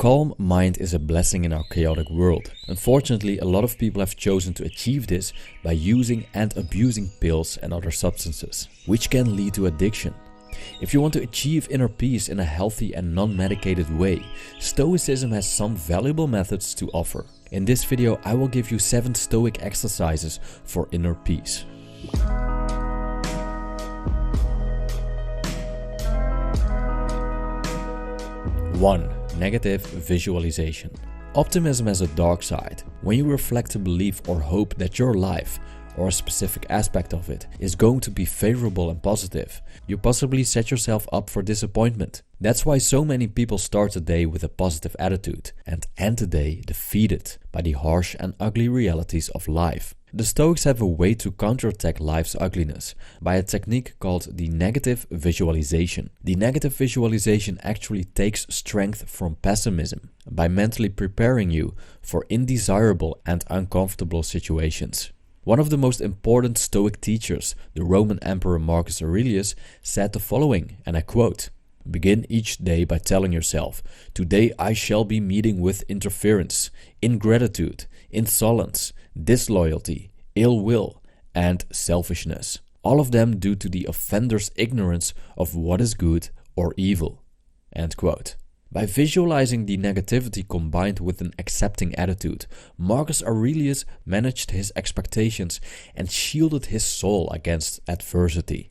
calm mind is a blessing in our chaotic world. Unfortunately, a lot of people have chosen to achieve this by using and abusing pills and other substances, which can lead to addiction. If you want to achieve inner peace in a healthy and non-medicated way, Stoicism has some valuable methods to offer. In this video, I will give you 7 Stoic exercises for inner peace. 1. Negative visualization. Optimism has a dark side. When you reflect a belief or hope that your life, or a specific aspect of it, is going to be favorable and positive, you possibly set yourself up for disappointment. That's why so many people start the day with a positive attitude and end the day defeated by the harsh and ugly realities of life. The Stoics have a way to counterattack life's ugliness by a technique called the negative visualization. The negative visualization actually takes strength from pessimism by mentally preparing you for undesirable and uncomfortable situations. One of the most important Stoic teachers, the Roman Emperor Marcus Aurelius, said the following, and I quote, "Begin each day by telling yourself, today I shall be meeting with interference, ingratitude, insolence, disloyalty, ill will, and selfishness. All of them due to the offender's ignorance of what is good or evil." End quote. By visualizing the negativity combined with an accepting attitude, Marcus Aurelius managed his expectations and shielded his soul against adversity.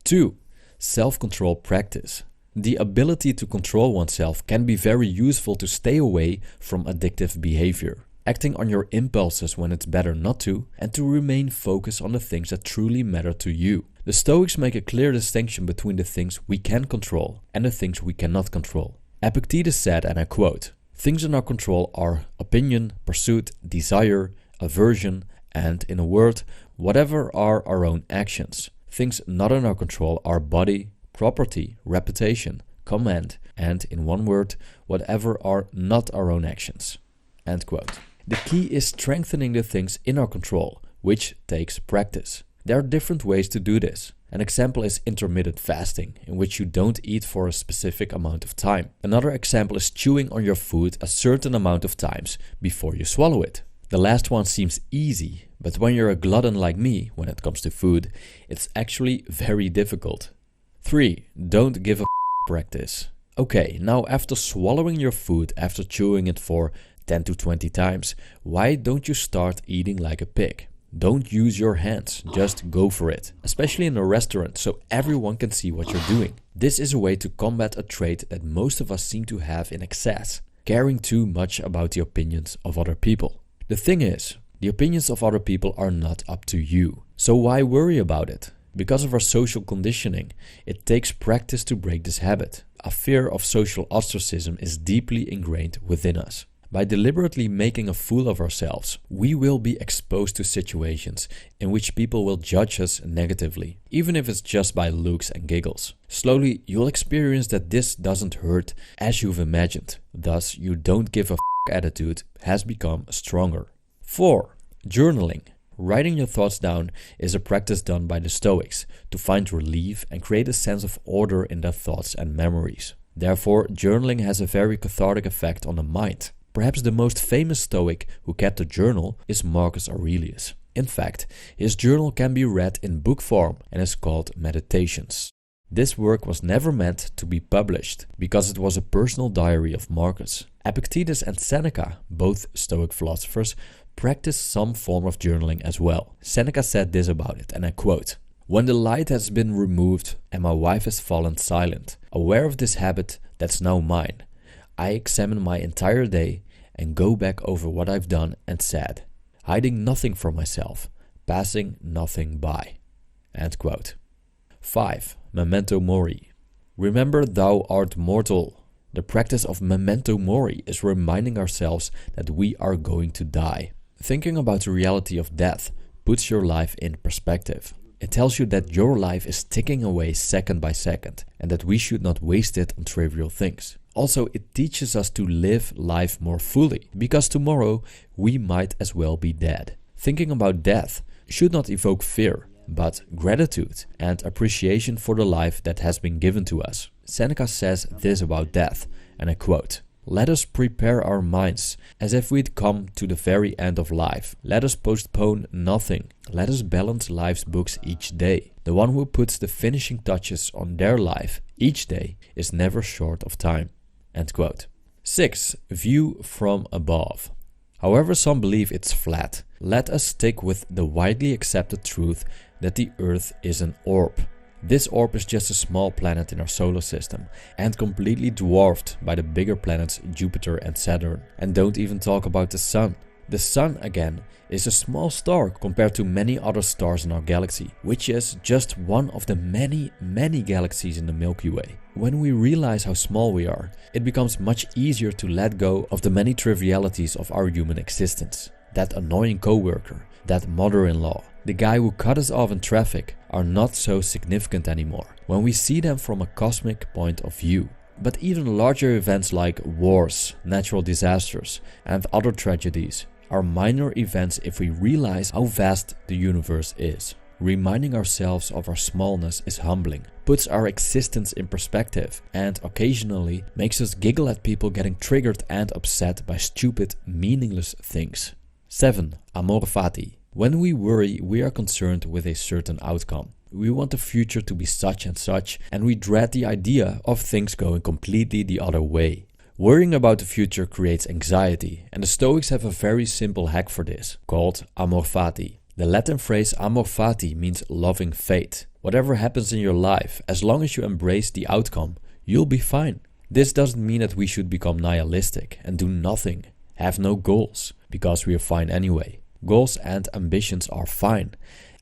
2. Self-control practice. The ability to control oneself can be very useful to stay away from addictive behavior, acting on your impulses when it's better not to, and to remain focused on the things that truly matter to you. The Stoics make a clear distinction between the things we can control and the things we cannot control. Epictetus said, and I quote, "Things in our control are opinion, pursuit, desire, aversion, and, in a word, whatever are our own actions. Things not in our control are body, property, reputation, command, and, in one word, whatever are not our own actions." End quote. The key is strengthening the things in our control, which takes practice. There are different ways to do this. An example is intermittent fasting, in which you don't eat for a specific amount of time. Another example is chewing on your food a certain amount of times before you swallow it. The last one seems easy, but when you're a glutton like me when it comes to food, it's actually very difficult. 3. Don't give a practice. Okay, now after swallowing your food after chewing it for 10 to 20 times, why don't you start eating like a pig? Don't use your hands, just go for it, especially in a restaurant so everyone can see what you're doing. This is a way to combat a trait that most of us seem to have in excess, caring too much about the opinions of other people. The thing is, the opinions of other people are not up to you, so why worry about it? Because of our social conditioning, it takes practice to break this habit. A fear of social ostracism is deeply ingrained within us. By deliberately making a fool of ourselves, we will be exposed to situations in which people will judge us negatively, even if it's just by looks and giggles. Slowly, you'll experience that this doesn't hurt as you've imagined. Thus, you don't give a attitude has become stronger. 4. Journaling. Writing your thoughts down is a practice done by the Stoics to find relief and create a sense of order in their thoughts and memories. Therefore, journaling has a very cathartic effect on the mind. Perhaps the most famous Stoic who kept a journal is Marcus Aurelius. In fact, his journal can be read in book form and is called Meditations. This work was never meant to be published because it was a personal diary of Marcus. Epictetus and Seneca, both Stoic philosophers, practiced some form of journaling as well. Seneca said this about it, and I quote, "When the light has been removed and my wife has fallen silent, aware of this habit that's now mine, I examine my entire day and go back over what I've done and said, hiding nothing from myself, passing nothing by." End quote. 5. Memento mori. Remember thou art mortal. The practice of memento mori is reminding ourselves that we are going to die. Thinking about the reality of death puts your life in perspective. It tells you that your life is ticking away second by second and that we should not waste it on trivial things. Also, it teaches us to live life more fully, because tomorrow we might as well be dead. Thinking about death should not evoke fear, but gratitude and appreciation for the life that has been given to us. Seneca says this about death, and I quote, Let us prepare our minds as if we'd come to the very end of life. Let us postpone nothing. Let us balance life's books each day. The one who puts the finishing touches on their life each day is never short of time." End quote. 6. View from above. However some believe it's flat, let us stick with the widely accepted truth that the Earth is an orb. This orb is just a small planet in our solar system and completely dwarfed by the bigger planets Jupiter and Saturn. And don't even talk about the Sun. The Sun, again, is a small star compared to many other stars in our galaxy, which is just one of the many galaxies in the Milky Way. When we realize how small we are, it becomes much easier to let go of the many trivialities of our human existence. That annoying coworker, that mother-in-law, the guy who cut us off in traffic are not so significant anymore when we see them from a cosmic point of view. But even larger events like wars, natural disasters, and other tragedies are minor events if we realize how vast the universe is. Reminding ourselves of our smallness is humbling, puts our existence in perspective, and occasionally makes us giggle at people getting triggered and upset by stupid, meaningless things. 7. Amor fati. When we worry, we are concerned with a certain outcome. We want the future to be such and such, and we dread the idea of things going completely the other way. Worrying about the future creates anxiety, and the Stoics have a very simple hack for this, called amor fati. The Latin phrase amor fati means loving fate. Whatever happens in your life, as long as you embrace the outcome, you'll be fine. This doesn't mean that we should become nihilistic and do nothing, have no goals, because we are fine anyway. Goals and ambitions are fine,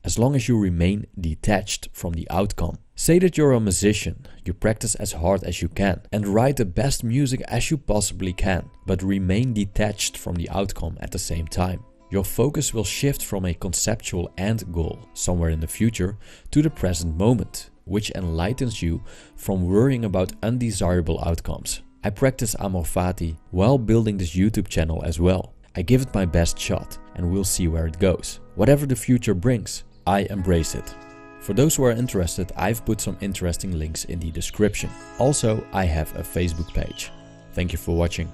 as long as you remain detached from the outcome. Say that you're a musician, you practice as hard as you can, and write the best music as you possibly can, but remain detached from the outcome at the same time. Your focus will shift from a conceptual end goal, somewhere in the future, to the present moment, which enlightens you from worrying about undesirable outcomes. I practice amor fati while building this YouTube channel as well. I give it my best shot, and we'll see where it goes. Whatever the future brings, I embrace it. For those who are interested, I've put some interesting links in the description. Also, I have a Facebook page. Thank you for watching.